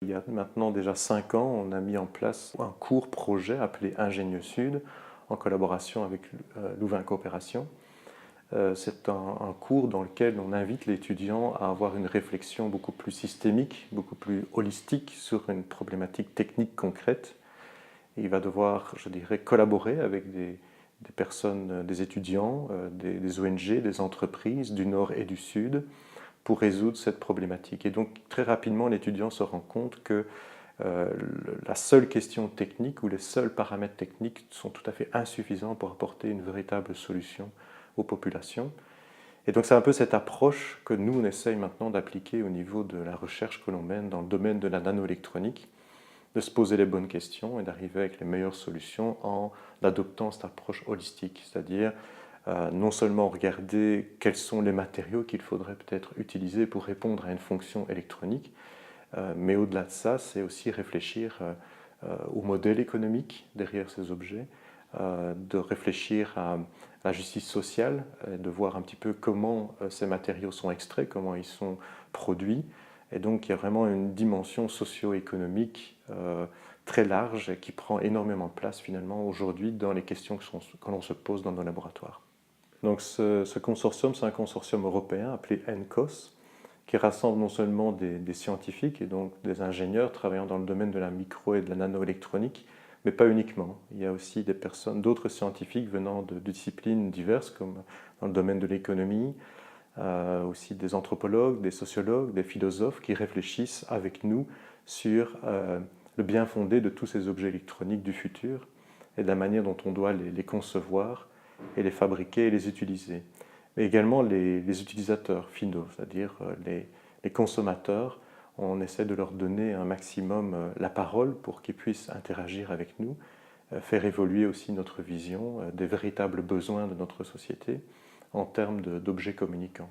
Il y a maintenant déjà 5 ans, on a mis en place un court projet appelé Ingénieux Sud, en collaboration avec Louvain Coopération. C'est un cours dans lequel on invite l'étudiant à avoir une réflexion beaucoup plus systémique, beaucoup plus holistique sur une problématique technique concrète. Et il va devoir, je dirais, collaborer avec des personnes, des étudiants, des ONG, des entreprises du Nord et du Sud pour résoudre cette problématique. Et donc très rapidement, l'étudiant se rend compte que la seule question technique ou les seuls paramètres techniques sont tout à fait insuffisants pour apporter une véritable solution aux populations. Et donc c'est un peu cette approche que nous, on essaye maintenant d'appliquer au niveau de la recherche que l'on mène dans le domaine de la nanoélectronique, de se poser les bonnes questions et d'arriver avec les meilleures solutions en adoptant cette approche holistique, c'est-à-dire non seulement regarder quels sont les matériaux qu'il faudrait peut-être utiliser pour répondre à une fonction électronique, mais au-delà de ça, c'est aussi réfléchir au modèle économique derrière ces objets, de réfléchir à la justice sociale, de voir un petit peu comment ces matériaux sont extraits, comment ils sont produits. Et donc il y a vraiment une dimension socio-économique très large et qui prend énormément de place finalement aujourd'hui dans les questions que l'on se pose dans nos laboratoires. Donc ce consortium, c'est un consortium européen appelé NCOS, qui rassemble non seulement des scientifiques et donc des ingénieurs travaillant dans le domaine de la micro et de la nanoélectronique, mais pas uniquement. Il y a aussi des personnes, d'autres scientifiques venant de disciplines diverses, comme dans le domaine de l'économie, aussi des anthropologues, des sociologues, des philosophes qui réfléchissent avec nous sur le bien fondé de tous ces objets électroniques du futur et de la manière dont on doit les concevoir et les fabriquer et les utiliser. Mais également les utilisateurs finaux, c'est-à-dire les consommateurs. On essaie de leur donner un maximum la parole pour qu'ils puissent interagir avec nous, faire évoluer aussi notre vision des véritables besoins de notre société en termes d'objets communicants.